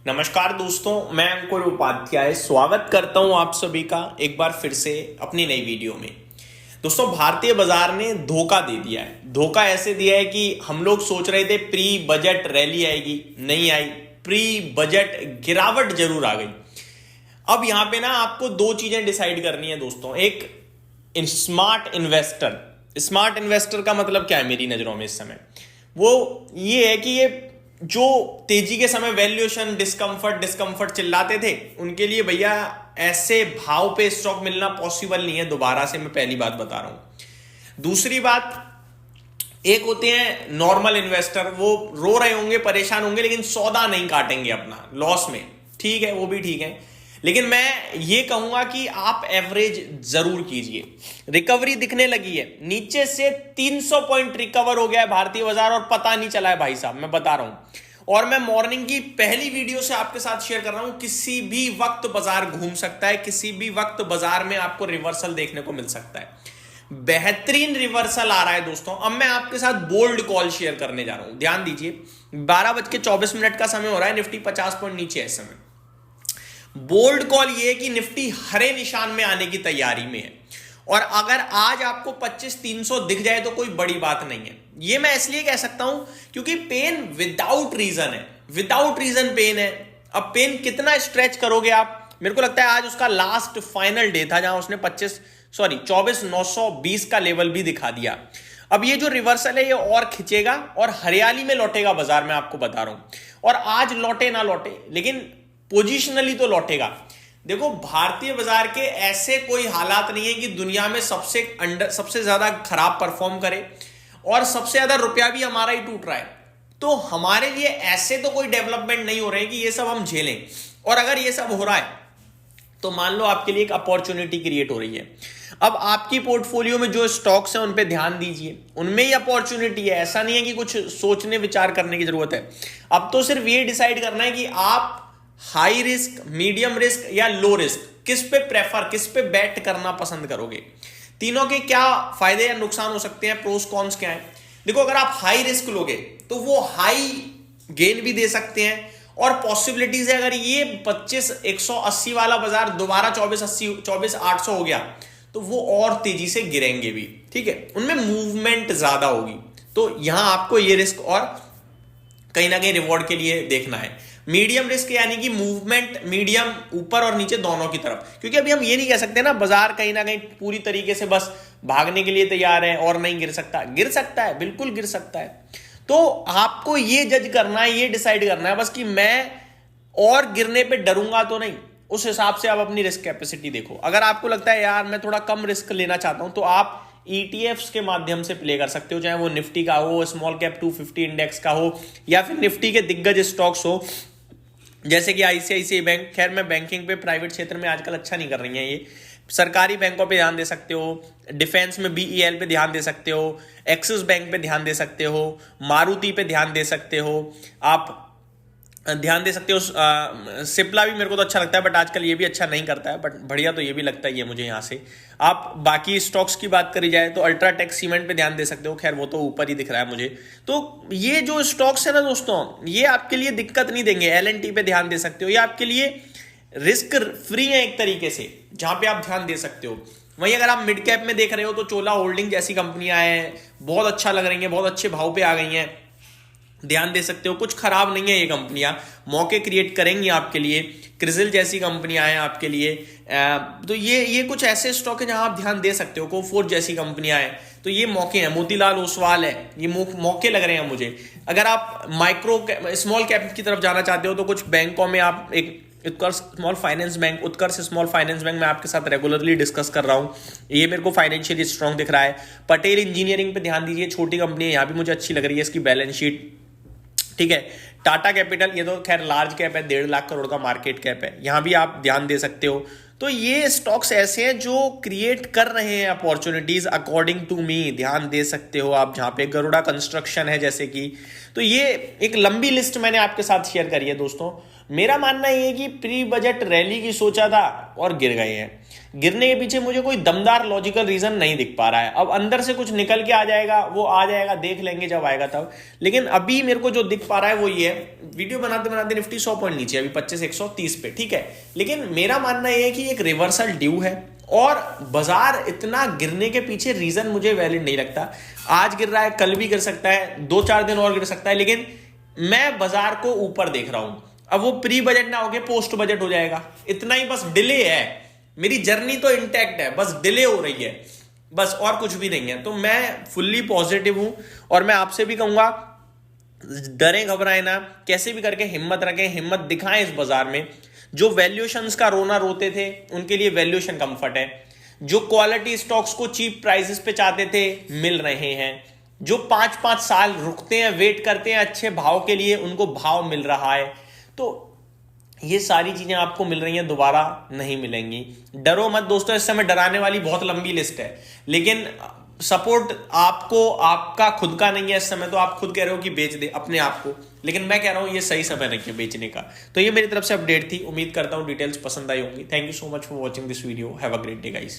नमस्कार दोस्तों, मैं अंकुर उपाध्याय स्वागत करता हूं आप सभी का एक बार फिर से अपनी नई वीडियो में। दोस्तों, भारतीय बाजार ने धोखा दे दिया है। धोखा ऐसे दिया है कि हम लोग सोच रहे थे प्री बजट रैली आएगी, नहीं आई। प्री बजट गिरावट जरूर आ गई। अब यहां पे ना आपको दो चीजें डिसाइड करनी है दोस्तों। एक स्मार्ट इन्वेस्टर। स्मार्ट इन्वेस्टर का मतलब क्या है मेरी नजरों में इस समय? वो ये है कि ये जो तेजी के समय वैल्यूएशन डिस्कंफर्ट चिल्लाते थे, उनके लिए भैया ऐसे भाव पे स्टॉक मिलना पॉसिबल नहीं है। दोबारा से मैं पहली बात बता रहा हूं। दूसरी बात, एक होते हैं नॉर्मल इन्वेस्टर, वो रो रहे होंगे, परेशान होंगे, लेकिन सौदा नहीं काटेंगे अपना लॉस में। ठीक है, वो भी ठीक है, लेकिन मैं ये कहूंगा कि आप एवरेज जरूर कीजिए। रिकवरी दिखने लगी है, नीचे से 300 पॉइंट रिकवर हो गया है भारतीय बाजार और पता नहीं चला है भाई साहब, मैं बता रहा हूं। और मैं मॉर्निंग की पहली वीडियो से आपके साथ शेयर कर रहा हूं, किसी भी वक्त बाजार घूम सकता है, किसी भी वक्त बाजार में आपको रिवर्सल देखने को मिल सकता है। बेहतरीन रिवर्सल आ रहा है दोस्तों। अब मैं आपके साथ बोल्ड कॉल शेयर करने जा रहा हूं, ध्यान दीजिए। 12:24 का समय हो रहा है, निफ्टी 50 पॉइंट नीचे है इस समय। बोल्ड कॉल ये है कि निफ्टी हरे निशान में आने की तैयारी में है, और अगर आज आपको 25,300 दिख जाए तो कोई बड़ी बात नहीं है। ये मैं इसलिए कह सकता हूं क्योंकि पेन विदाउट रीजन है, विदाउट रीजन पेन है। अब पेन कितना स्ट्रेच करोगे आप? मेरे को लगता है आज उसका लास्ट फाइनल डे था जहां उसने 24,920 का लेवल भी दिखा दिया। अब ये जो रिवर्सल है ये और खिंचेगा और हरियाली में लौटेगा बाजार, मैं आपको बता रहा हूं। और आज लौटे ना लौटे, लेकिन पोजिशनली तो लौटेगा। देखो, भारतीय बाजार के ऐसे कोई हालात नहीं है कि दुनिया में सबसे ज्यादा खराब परफॉर्म करे और सबसे ज्यादा रुपया भी हमारा ही टूट रहा है। तो हमारे लिए ऐसे तो कोई डेवलपमेंट नहीं हो रहे कि ये सब हम झेलें। और अगर ये सब हो रहा है तो मान लो आपके लिए एक अपॉर्चुनिटी क्रिएट हो रही है। अब आपकी पोर्टफोलियो में जो स्टॉक्स हैं उन पे ध्यान दीजिए, उनमें ही अपॉर्चुनिटी है। ऐसा नहीं है कि कुछ सोचने विचार करने की जरूरत है। अब तो सिर्फ ये डिसाइड करना है कि आप हाई रिस्क, मीडियम रिस्क या लो रिस्क किस पे बेट करना पसंद करोगे। तीनों के क्या फायदे या नुकसान हो सकते हैं, प्रोस कॉन्स क्या है। देखो, अगर आप हाई रिस्क लोगे तो वो हाई गेन भी दे सकते हैं, और पॉसिबिलिटीज है अगर ये 25,180 वाला बाजार दोबारा 24,800 हो गया तो वो और तेजी से गिरेंगे भी। ठीक है, उनमें मूवमेंट ज्यादा होगी। तो यहां आपको ये रिस्क और कहीं ना कहीं रिवॉर्ड के लिए देखना है। मीडियम रिस्क यानी कि मूवमेंट मीडियम ऊपर और नीचे दोनों की तरफ, क्योंकि अभी हम ये नहीं कह सकते ना बाजार कहीं ना कहीं पूरी तरीके से बस भागने के लिए तैयार है और नहीं गिर सकता। गिर सकता है, बिल्कुल गिर सकता है। तो आपको ये जज करना है, ये डिसाइड करना है बस कि मैं और गिरने पे डरूंगा तो नहीं। उस हिसाब से आप अपनी रिस्क कैपेसिटी देखो। अगर आपको लगता है यार मैं थोड़ा कम रिस्क लेना चाहता हूं, तो आप ईटीएफ्स के माध्यम से प्ले कर सकते हो, चाहे वो निफ्टी का हो, स्मॉल कैप 250 इंडेक्स का हो, या फिर निफ्टी के दिग्गज स्टॉक्स हो जैसे कि आईसीआईसीआई बैंक। खैर, मैं बैंकिंग पे प्राइवेट क्षेत्र में आजकल अच्छा नहीं कर रही है ये। सरकारी बैंकों पे ध्यान दे सकते हो, डिफेंस में बीईएल पे ध्यान दे सकते हो, एक्सिस बैंक पे ध्यान दे सकते हो, मारुति पे ध्यान दे सकते हो, आप ध्यान दे सकते हो। सिप्ला भी मेरे को तो अच्छा लगता है, बट आजकल ये भी अच्छा नहीं करता है, बट बढ़िया तो ये भी लगता ही है मुझे यहाँ से। आप बाकी स्टॉक्स की बात करी जाए तो अल्ट्राटेक सीमेंट पे ध्यान दे सकते हो। खैर, वो तो ऊपर ही दिख रहा है मुझे। तो ये जो स्टॉक्स है ना दोस्तों, ये आपके लिए दिक्कत नहीं देंगे। एलएनटी पे ध्यान दे सकते हो, ये आपके लिए रिस्क फ्री है एक तरीके से, जहां पे आप ध्यान दे सकते हो। वहीं अगर आप मिड कैप में देख रहे हो तो चोला होल्डिंग जैसी कंपनियां हैं, बहुत अच्छा लग रही हैं, बहुत अच्छे भाव पे आ गई हैं, ध्यान दे सकते हो। कुछ खराब नहीं है ये कंपनियां, मौके क्रिएट करेंगी आपके लिए। क्रिजिल जैसी कंपनियां हैं आपके लिए। तो ये कुछ ऐसे स्टॉक है जहां आप ध्यान दे सकते हो। कोफोर्ज जैसी कंपनियां हैं, तो ये मौके हैं। मोतीलाल ओसवाल है, ये मौके लग रहे हैं मुझे। अगर आप स्मॉल कैप की तरफ जाना चाहते हो तो कुछ बैंकों में आप एक उत्कर्ष स्मॉल फाइनेंस बैंक मैं आपके साथ रेगुलरली डिस्कस कर रहा हूं। ये मेरे को फाइनेंशियली स्ट्रांग दिख रहा है। पटेल इंजीनियरिंग पे ध्यान दीजिए, छोटी कंपनी है, यहां भी मुझे अच्छी लग रही है इसकी बैलेंस शीट। ठीक है, टाटा कैपिटल, ये तो खैर लार्ज कैप है, 1.5 लाख करोड़ का मार्केट कैप है, यहां भी आप ध्यान दे सकते हो। तो ये स्टॉक्स ऐसे हैं जो क्रिएट कर रहे हैं अपॉर्चुनिटीज अकॉर्डिंग टू मी, ध्यान दे सकते हो आप। जहां पे गरुड़ा कंस्ट्रक्शन है जैसे कि, तो ये एक लंबी लिस्ट मैंने आपके साथ शेयर करी है दोस्तों। मेरा मानना ये है कि प्री बजट रैली की सोचा था और गिर गए हैं। गिरने के पीछे मुझे कोई दमदार लॉजिकल रीजन नहीं दिख पा रहा है। अब अंदर से कुछ निकल के आ जाएगा, वो आ जाएगा, देख लेंगे जब आएगा तब। लेकिन अभी मेरे को जो दिख पा रहा है वो ये है, वीडियो बनाते बनाते निफ्टी 100 पॉइंट नीचे, अभी 25,130 पे, ठीक है। लेकिन मेरा मानना ये है कि एक रिवर्सल ड्यू है और बाजार इतना गिरने के पीछे रीजन मुझे वैलिड नहीं लगता। आज गिर रहा है, कल भी गिर सकता है, 2-4 दिन और गिर सकता है, लेकिन मैं बाजार को ऊपर देख रहा हूं। अब वो प्री बजट ना होके पोस्ट बजट हो जाएगा, इतना ही बस डिले है। मेरी जर्नी तो इंटैक्ट है, बस डिले हो रही है, बस और कुछ भी नहीं है। तो मैं फुल्ली पॉजिटिव हूं और मैं आपसे भी कहूंगा, डरें घबराएं ना, कैसे भी करके हिम्मत रखें, हिम्मत दिखाएं इस बाजार में। जो वैल्यूएशंस का रोना रोते थे उनके लिए वैल्यूएशन कंफर्ट है। जो क्वालिटी स्टॉक्स को चीप प्राइसेस पे चाहते थे मिल रहे हैं। जो 5-5 साल रुकते हैं, वेट करते हैं अच्छे भाव के लिए, उनको भाव मिल रहा है। तो ये सारी चीजें आपको मिल रही हैं, दोबारा नहीं मिलेंगी। डरो मत दोस्तों, इस समय डराने वाली बहुत लंबी लिस्ट है, लेकिन सपोर्ट आपको आपका खुद का नहीं है इस समय। तो आप खुद कह रहे हो कि बेच दे अपने आप को, लेकिन मैं कह रहा हूं ये सही समय नहीं है बेचने का। तो ये मेरी तरफ से अपडेट थी, उम्मीद करता हूं डिटेल्स पसंद आई होंगी। Thank you so much for watching this video. Have a great day guys.